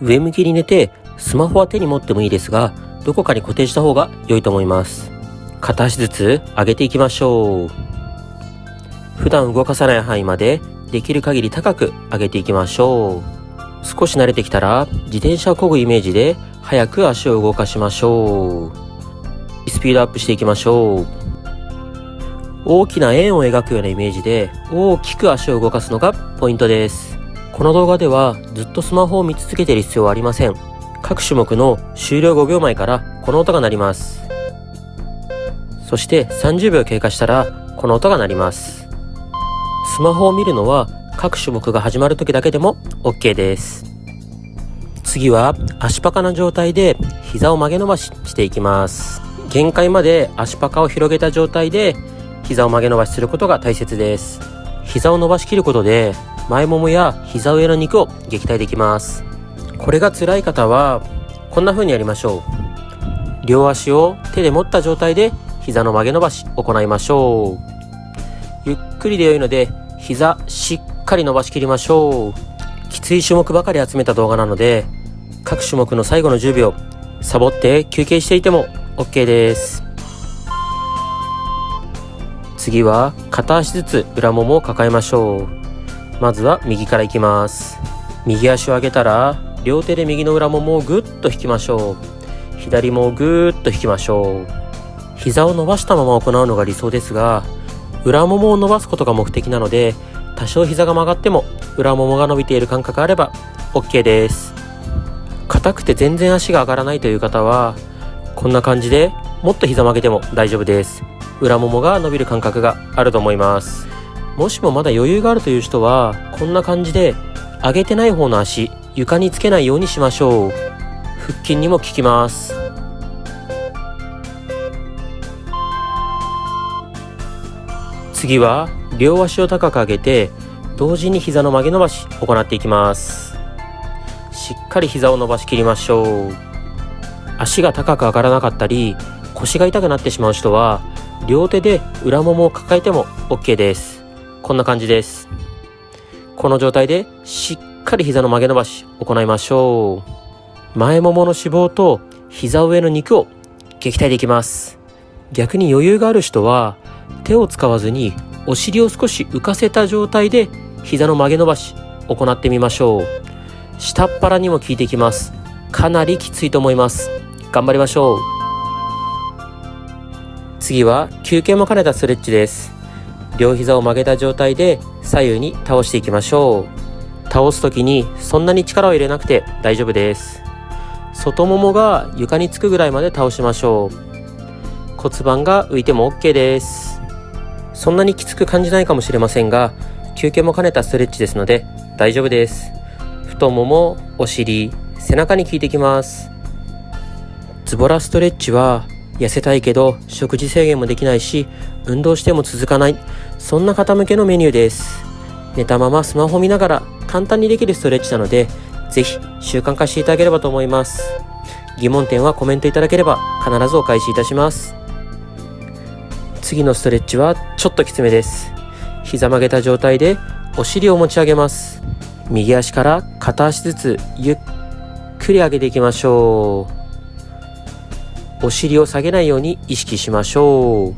上向きに寝てスマホは手に持ってもいいですが、どこかに固定した方が良いと思います。片足ずつ上げていきましょう。普段動かさない範囲までできる限り高く上げていきましょう。少し慣れてきたら自転車を漕ぐイメージで早く足を動かしましょう。スピードアップしていきましょう。大きな円を描くようなイメージで大きく足を動かすのがポイントです。この動画ではずっとスマホを見続けている必要はありません。各種目の終了5秒前からこの音が鳴ります。そして30秒経過したらこの音が鳴ります。スマホを見るのは各種目が始まる時だけでも OK です。次は足パカな状態で膝を曲げ伸ばししていきます。限界まで足パカを広げた状態で膝を曲げ伸ばしすることが大切です。膝を伸ばしきることで前ももや膝上の肉を撃退できます。これが辛い方はこんな風にやりましょう。両足を手で持った状態で膝の曲げ伸ばし行いましょう。ゆっくりで良いので膝しっかり伸ばしきりましょう。きつい種目ばかり集めた動画なので各種目の最後の10秒サボって休憩していても OK です。次は片足ずつ裏ももを抱えましょう。まずは右からいきます。右足を上げたら両手で右の裏ももをぐっと引きましょう。左もぐっと引きましょう。膝を伸ばしたまま行うのが理想ですが、裏ももを伸ばすことが目的なので多少膝が曲がっても裏ももが伸びている感覚があれば OK です。硬くて全然足が上がらないという方はこんな感じでもっと膝曲げても大丈夫です。裏ももが伸びる感覚があると思います。もしもまだ余裕があるという人はこんな感じで上げてない方の足床につけないようにしましょう。腹筋にも効きます。次は両足を高く上げて同時に膝の曲げ伸ばし行っていきます。しっかり膝を伸ばしきりましょう。足が高く上がらなかったり腰が痛くなってしまう人は両手で裏ももを抱えても OK です。こんな感じです。この状態でしっかり膝の曲げ伸ばし行いましょう。前ももの脂肪と膝上の肉を撃退できます。逆に余裕がある人は手を使わずにお尻を少し浮かせた状態で膝の曲げ伸ばし行ってみましょう。下っ腹にも効いてきます。かなりきついと思います。頑張りましょう。次は休憩も兼ねたストレッチです。両膝を曲げた状態で左右に倒していきましょう。倒す時にそんなに力を入れなくて大丈夫です。外ももが床につくぐらいまで倒しましょう。骨盤が浮いても OK です。そんなにきつく感じないかもしれませんが、休憩も兼ねたストレッチですので大丈夫です。太もも、お尻、背中に効いてきます。ズボラストレッチは痩せたいけど食事制限もできないし運動しても続かない、そんな方向けのメニューです。寝たままスマホ見ながら簡単にできるストレッチなのでぜひ習慣化していただければと思います。疑問点はコメントいただければ必ずお返しいたします。次のストレッチはちょっときつめです。膝曲げた状態でお尻を持ち上げます。右足から片足ずつゆっくり上げていきましょう。お尻を下げないように意識しましょう。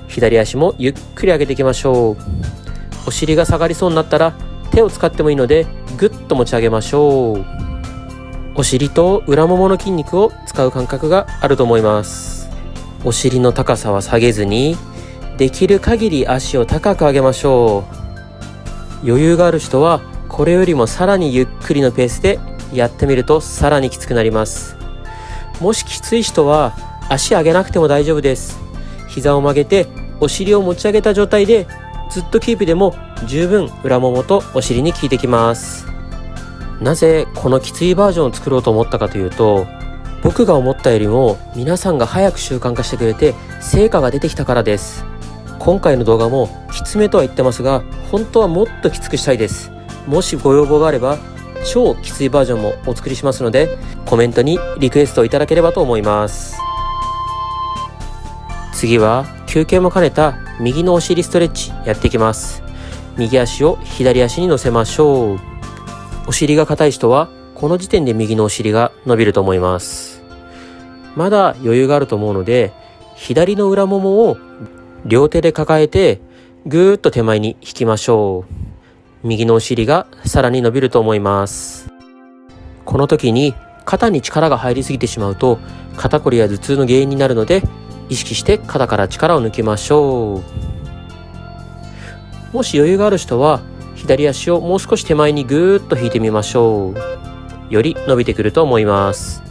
左足もゆっくり上げていきましょう。お尻が下がりそうになったら手を使ってもいいのでぐっと持ち上げましょう。お尻と裏ももの筋肉を使う感覚があると思います。お尻の高さは下げずにできる限り足を高く上げましょう。余裕がある人はこれよりもさらにゆっくりのペースでやってみるとさらにきつくなります。もしきつい人は足上げなくても大丈夫です。膝を曲げてお尻を持ち上げた状態でずっとキープでも十分裏ももとお尻に効いてきます。なぜこのきついバージョンを作ろうと思ったかというと、僕が思ったよりも皆さんが早く習慣化してくれて成果が出てきたからです。今回の動画もきつめとは言ってますが本当はもっときつくしたいです。もしご要望があれば超きついバージョンもお作りしますのでコメントにリクエストいただければと思います。次は休憩も兼ねた右のお尻ストレッチやっていきます。右足を左足に乗せましょう。お尻が硬い人はこの時点で右のお尻が伸びると思います。まだ余裕があると思うので、左の裏ももを両手で抱えてぐーっと手前に引きましょう。右のお尻がさらに伸びると思います。この時に肩に力が入りすぎてしまうと肩こりや頭痛の原因になるので、意識して肩から力を抜きましょう。もし余裕がある人は左足をもう少し手前にぐーっと引いてみましょう。より伸びてくると思います。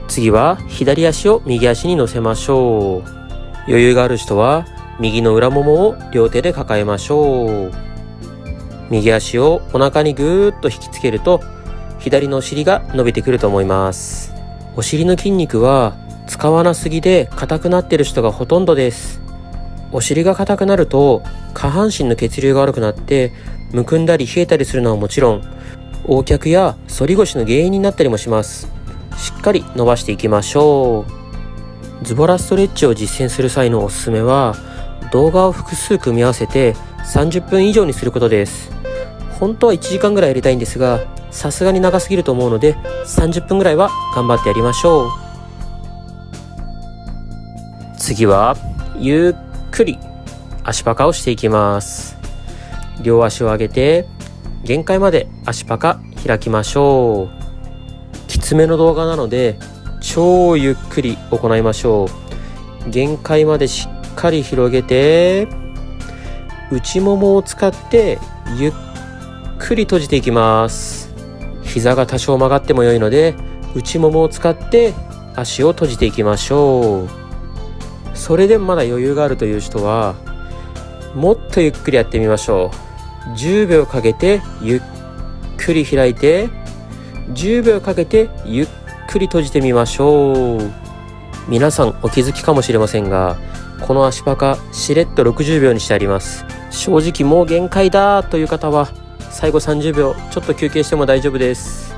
次は左足を右足に乗せましょう。余裕がある人は右の裏ももを両手で抱えましょう。右足をお腹にぐーっと引きつけると左のお尻が伸びてくると思います。お尻の筋肉は使わなすぎで硬くなっている人がほとんどです。お尻が硬くなると下半身の血流が悪くなってむくんだり冷えたりするのはもちろん、横脚や反り腰の原因になったりもします。しっかり伸ばしていきましょう。ズボラストレッチを実践する際のおすすめは、動画を複数組み合わせて30分以上にすることです。本当は1時間ぐらいやりたいんですが、さすがに長すぎると思うので30分ぐらいは頑張ってやりましょう。次はゆっくり足パカをしていきます。両足を上げて限界まで足パカ開きましょう。きつめの動画なので超ゆっくり行いましょう。限界までしっかり広げて、内ももを使ってゆっくり閉じていきます。膝が多少曲がっても良いので内ももを使って足を閉じていきましょう。それでもまだ余裕があるという人はもっとゆっくりやってみましょう。10秒かけてゆっくり開いて、10秒かけてゆっくり閉じてみましょう。皆さんお気づきかもしれませんが、この足パカしれっと60秒にしてあります。正直もう限界だという方は最後30秒ちょっと休憩しても大丈夫です。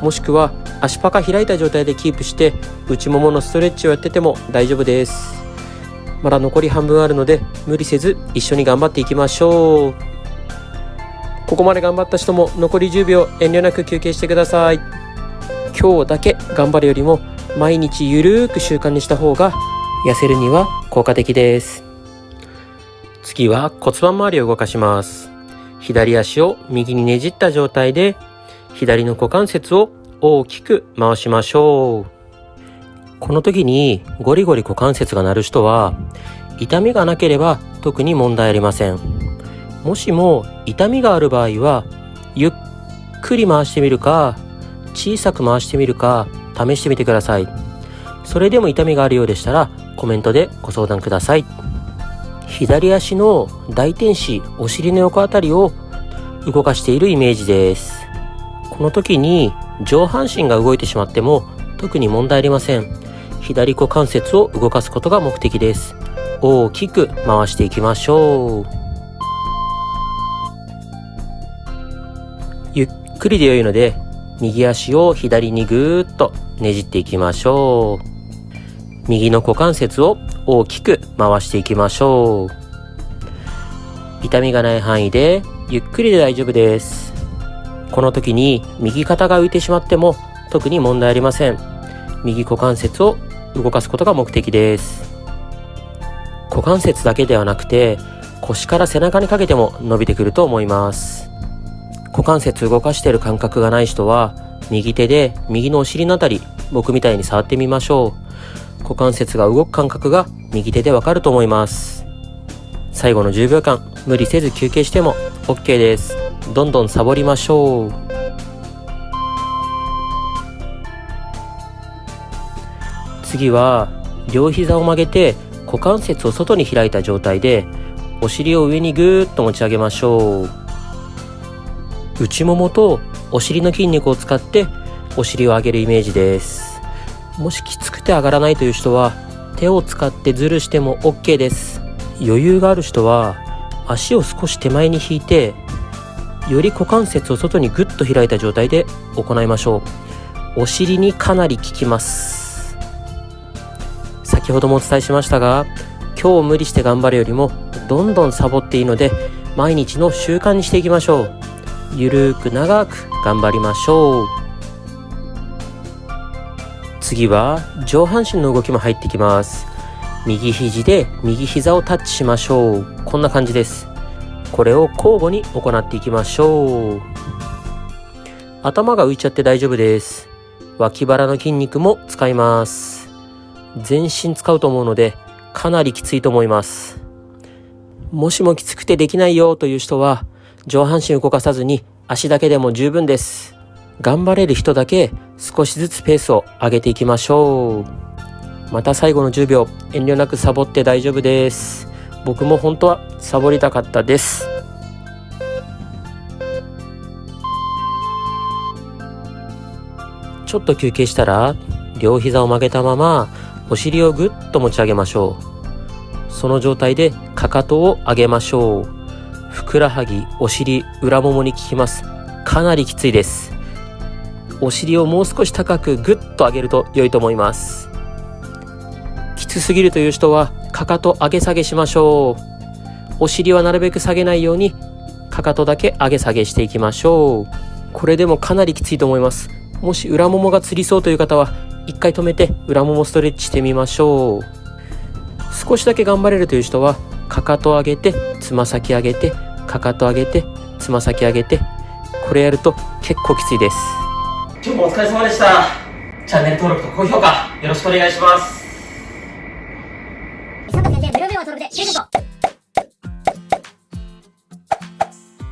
もしくは足パカ開いた状態でキープして内もものストレッチをやってても大丈夫です。まだ残り半分あるので無理せず一緒に頑張っていきましょう。ここまで頑張った人も残り10秒遠慮なく休憩してください。今日だけ頑張るよりも毎日ゆるーく習慣にした方が痩せるには効果的です。次は骨盤周りを動かします。左足を右にねじった状態で左の股関節を大きく回しましょう。この時にゴリゴリ股関節が鳴る人は痛みがなければ特に問題ありません。もしも痛みがある場合はゆっくり回してみるか小さく回してみるか試してみてください。それでも痛みがあるようでしたらコメントでご相談ください。左足の大天使、お尻の横あたりを動かしているイメージです。この時に上半身が動いてしまっても特に問題ありません。左股関節を動かすことが目的です。大きく回していきましょう。ゆっくりで良いので右足を左にぐーっとねじっていきましょう。右の股関節を大きく回していきましょう。痛みがない範囲でゆっくりで大丈夫です。この時に右肩が浮いてしまっても特に問題ありません。右股関節を動かすことが目的です。股関節だけではなくて腰から背中にかけても伸びてくると思います。股関節動かしている感覚がない人は右手で右のお尻のあたり、僕みたいに触ってみましょう。股関節が動く感覚が右手でわかると思います。最後の10秒間無理せず休憩しても OK です。どんどんサボりましょう。次は両膝を曲げて股関節を外に開いた状態でお尻を上にぐーっと持ち上げましょう。内ももとお尻の筋肉を使ってお尻を上げるイメージです。もしきつくて上がらないという人は手を使ってズルしても OK です。余裕がある人は足を少し手前に引いてより股関節を外にぐっと開いた状態で行いましょう。お尻にかなり効きます。先ほどもお伝えしましたが、今日無理して頑張るよりもどんどんサボっていいので毎日の習慣にしていきましょう。ゆるーく長く頑張りましょう。次は上半身の動きも入ってきます。右肘で右膝をタッチしましょう。こんな感じです。これを交互に行っていきましょう。頭が浮いちゃって大丈夫です。脇腹の筋肉も使います。全身使うと思うのでかなりきついと思います。もしもきつくてできないよという人は上半身動かさずに足だけでも十分です。頑張れる人だけ少しずつペースを上げていきましょう。また最後の10秒遠慮なくサボって大丈夫です。僕も本当はサボりたかったです。ちょっと休憩したら両膝を曲げたままお尻をぐっと持ち上げましょう。その状態でかかとを上げましょう。ふくらはぎ、お尻、裏ももに効きます。かなりきついです。お尻をもう少し高くぐっと上げると良いと思います。きつすぎるという人はかかと上げ下げしましょう。お尻はなるべく下げないようにかかとだけ上げ下げしていきましょう。これでもかなりきついと思います。もし裏ももがつりそうという方は一回止めて裏ももストレッチしてみましょう。少しだけ頑張れるという人はかかと上げてつま先上げてかかと上げてつま先上げて、これやると結構きついです。今日もお疲れ様でした。チャンネル登録と高評価よろしくお願いします。